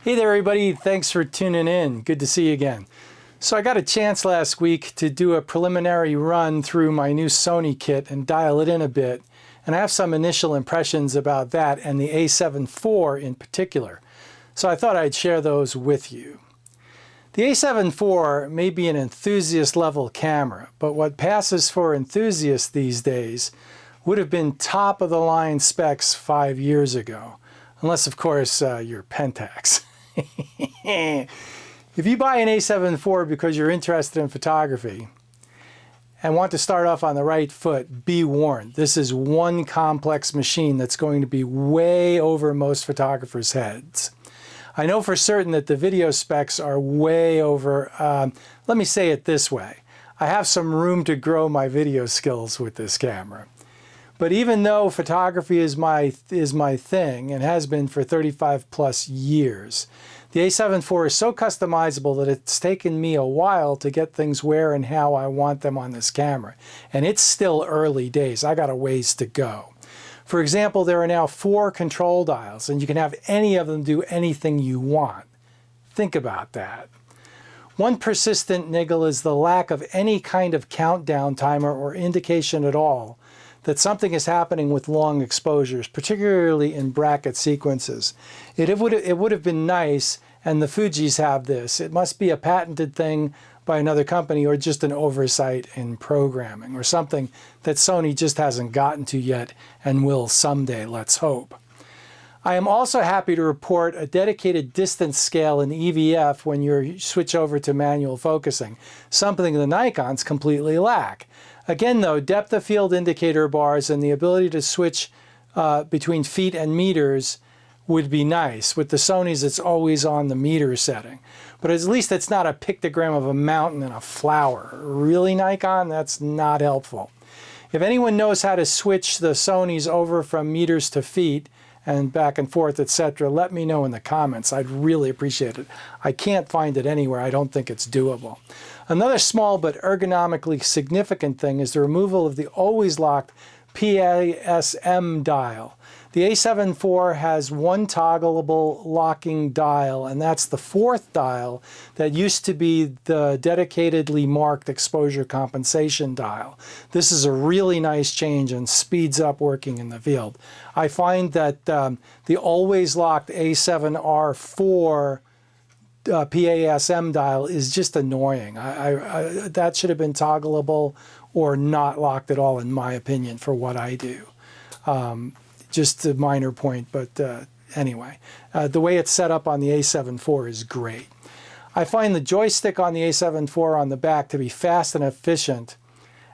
Hey there everybody, thanks for tuning in. Good to see you again. So I got a chance last week to do a preliminary run through my new Sony kit and dial it in a bit. And I have some initial impressions about that and the A7IV in particular. So I thought I'd share those with you. The A7IV may be an enthusiast level camera, but what passes for enthusiasts these days would have been top of the line specs 5 years ago. Unless of course you're Pentax. If you buy an A7IV because you're interested in photography and want to start off on the right foot, be warned. This is one complex machine that's going to be way over most photographers' heads. I know for certain that the video specs are way over. Let me say it this way. I have some room to grow my video skills with this camera. But even though photography is my thing and has been for 35 plus years, the A7IV is so customizable that it's taken me a while to get things where and how I want them on this camera. And it's still early days. I got a ways to go. For example, there are now 4 control dials, and you can have any of them do anything you want. Think about that. One persistent niggle is the lack of any kind of countdown timer or indication at all that something is happening with long exposures, particularly in bracket sequences. It would have been nice, and the Fujis have this. It must be a patented thing by another company or just an oversight in programming or something that Sony just hasn't gotten to yet and will someday, let's hope. I am also happy to report a dedicated distance scale in EVF when you switch over to manual focusing, something the Nikons completely lack. Again though, depth of field indicator bars and the ability to switch between feet and meters would be nice. With the Sonys, it's always on the meter setting. But at least it's not a pictogram of a mountain and a flower. Really, Nikon? That's not helpful. If anyone knows how to switch the Sonys over from meters to feet and back and forth, etc., let me know in the comments. I'd really appreciate it. I can't find it anywhere. I don't think it's doable. Another small but ergonomically significant thing is the removal of the always locked PASM dial. The A7IV has one toggleable locking dial, and that's the 4th dial that used to be the dedicatedly marked exposure compensation dial. This is a really nice change and speeds up working in the field. I find that the always locked A7R4 PASM dial is just annoying. That should have been toggleable or not locked at all, in my opinion, for what I do. Just a minor point, but anyway. The way it's set up on the A7IV is great. I find the joystick on the A7IV on the back to be fast and efficient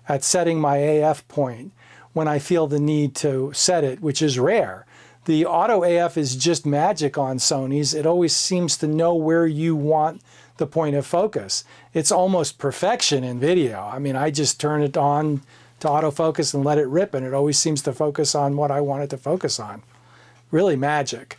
at setting my AF point when I feel the need to set it, which is rare. The auto AF is just magic on Sonys. It always seems to know where you want the point of focus. It's almost perfection in video. I mean, I just turn it on to autofocus and let it rip, and it always seems to focus on what I want it to focus on. Really magic.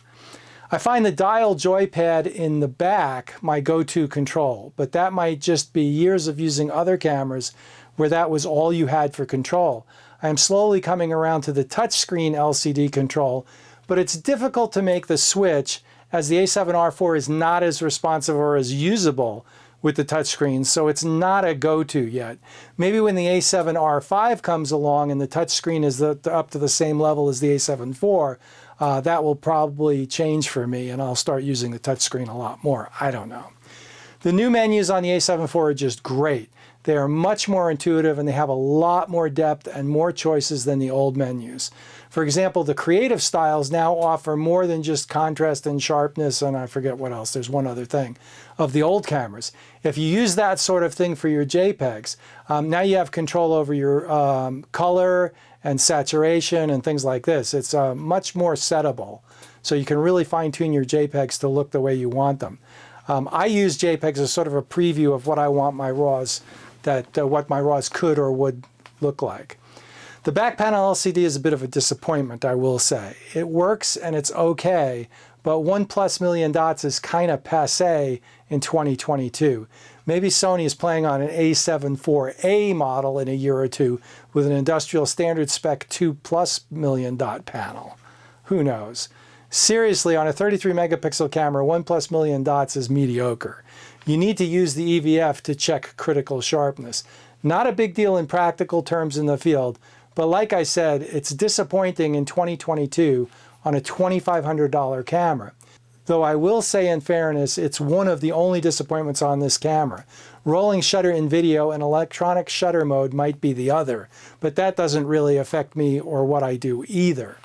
I find the dial joypad in the back my go-to control, but that might just be years of using other cameras where that was all you had for control. I am slowly coming around to the touchscreen LCD control, but it's difficult to make the switch as the A7R4 is not as responsive or as usable with the touchscreen, so it's not a go-to yet. Maybe when the A7R5 comes along and the touchscreen is up to the same level as the A7IV, that will probably change for me and I'll start using the touchscreen a lot more. I don't know. The new menus on the A7IV are just great. They are much more intuitive and they have a lot more depth and more choices than the old menus. For example, the creative styles now offer more than just contrast and sharpness, and I forget what else, there's one other thing, of the old cameras. If you use that sort of thing for your JPEGs, now you have control over your color and saturation and things like this. It's much more settable, so you can really fine-tune your JPEGs to look the way you want them. I use JPEGs as sort of a preview of what I want my RAWs, what my RAWs could or would look like. The back panel LCD is a bit of a disappointment, I will say. It works and it's okay, but 1+ million dots is kind of passé in 2022. Maybe Sony is playing on an A7IV model in a year or two with an industrial standard spec 2+ million dot panel. Who knows? Seriously, on a 33 megapixel camera, 1+ million dots is mediocre. You need to use the EVF to check critical sharpness. Not a big deal in practical terms in the field, but like I said, it's disappointing in 2022 on a $2,500 camera. Though I will say in fairness, it's one of the only disappointments on this camera. Rolling shutter in video and electronic shutter mode might be the other, but that doesn't really affect me or what I do either.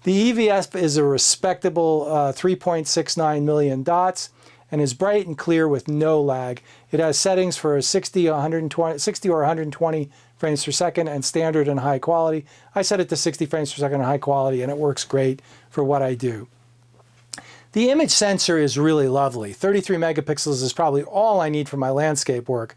The EVF is a respectable 3.69 million dots and is bright and clear with no lag. It has settings for 60 or 120 frames per second and standard and high quality. I set it to 60 frames per second and high quality, and it works great for what I do. The image sensor is really lovely. 33 megapixels is probably all I need for my landscape work.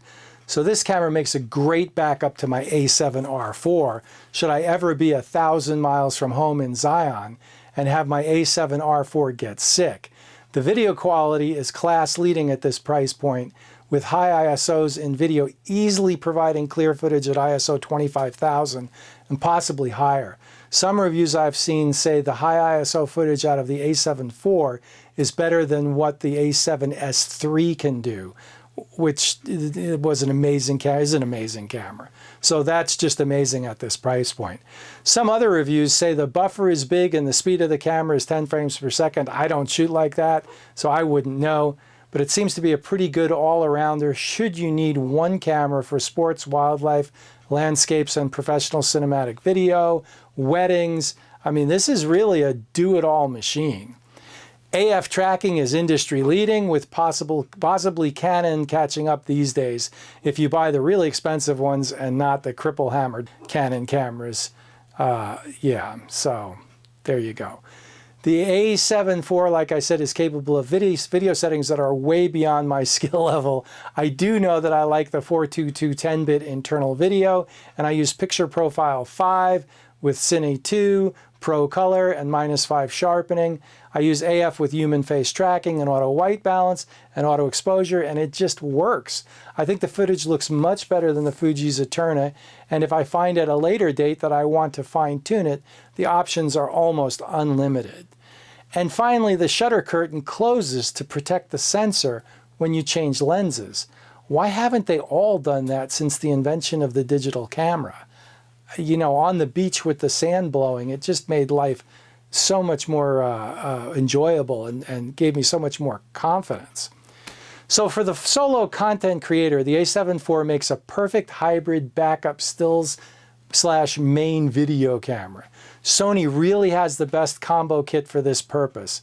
So this camera makes a great backup to my A7R4 should I ever be 1,000 miles from home in Zion and have my A7R4 get sick. The video quality is class leading at this price point, with high ISOs in video easily providing clear footage at ISO 25,000 and possibly higher. Some reviews I've seen say the high ISO footage out of the A7IV is better than what the A7S3 can do, which was an amazing camera, is an amazing camera. So that's just amazing at this price point. Some other reviews say the buffer is big and the speed of the camera is 10 frames per second. I don't shoot like that, so I wouldn't know. But it seems to be a pretty good all-arounder should you need one camera for sports, wildlife, landscapes, and professional cinematic video, weddings. I mean, this is really a do-it-all machine. AF tracking is industry leading, with possibly Canon catching up these days if you buy the really expensive ones and not the cripple-hammered Canon cameras. Yeah, so there you go. The A7IV, like I said, is capable of video settings that are way beyond my skill level. I do know that I like the 422 10-bit internal video, and I use Picture Profile 5 with Cine 2, Pro Color, and -5 sharpening. I use AF with human face tracking and auto white balance and auto exposure, and it just works. I think the footage looks much better than the Fuji's Eterna, and if I find at a later date that I want to fine-tune it, the options are almost unlimited. And finally, the shutter curtain closes to protect the sensor when you change lenses. Why haven't they all done that since the invention of the digital camera? You know, on the beach with the sand blowing, it just made life so much more enjoyable and gave me so much more confidence. So for the solo content creator, the A7IV makes a perfect hybrid backup stills / main video camera. Sony really has the best combo kit for this purpose.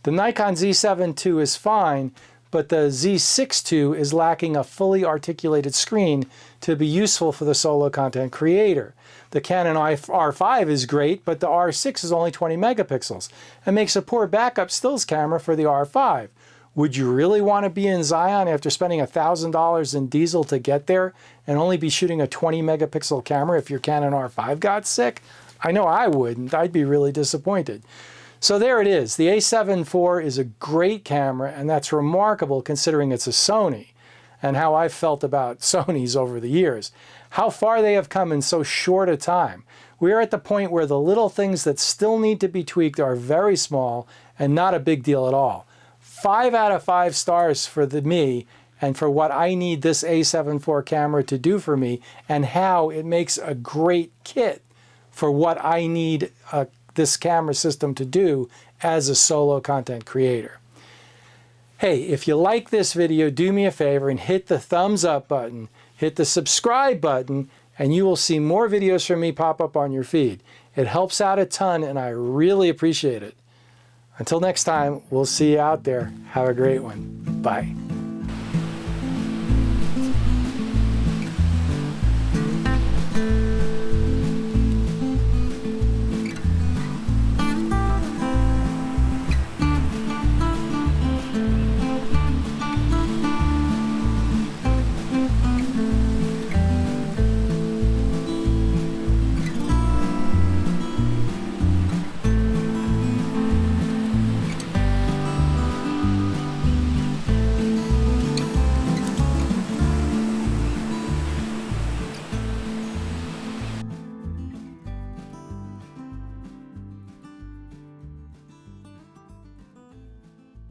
The Nikon Z7 II is fine, but the Z6 II is lacking a fully articulated screen to be useful for the solo content creator. The Canon R5 is great, but the R6 is only 20 megapixels and makes a poor backup stills camera for the R5. Would you really want to be in Zion after spending $1,000 in diesel to get there and only be shooting a 20 megapixel camera if your Canon R5 got sick? I know I wouldn't. I'd be really disappointed. So there it is. The A7IV is a great camera, and that's remarkable considering it's a Sony and how I've felt about Sonys over the years. How far they have come in so short a time. We are at the point where the little things that still need to be tweaked are very small and not a big deal at all. 5 out of 5 stars for me and for what I need this A7IV camera to do for me, and how it makes a great kit for what I need this camera system to do as a solo content creator. Hey, if you like this video, do me a favor and hit the thumbs up button, hit the subscribe button, and you will see more videos from me pop up on your feed. It helps out a ton, and I really appreciate it. Until next time, we'll see you out there. Have a great one. Bye.